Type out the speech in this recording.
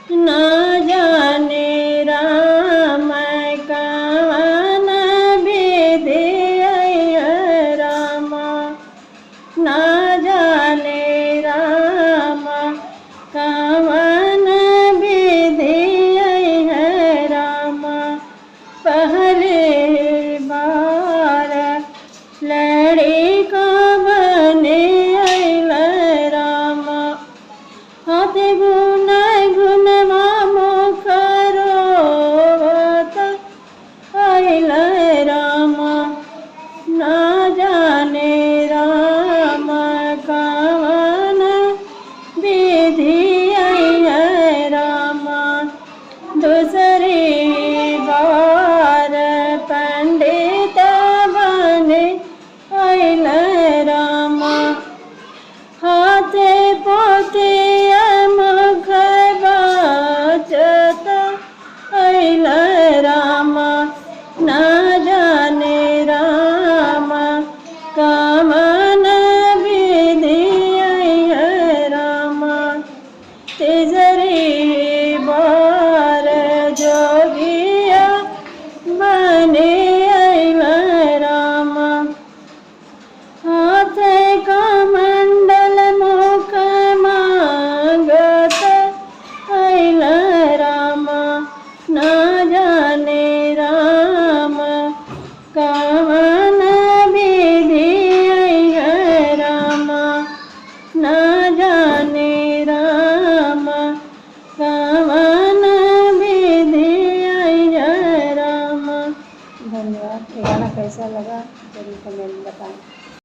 ना जाने राम कवन विधि है राम, ना जाने राम कवन विधि है राम। पहले बार लड़ी का बने राम, हाथ गुन गुन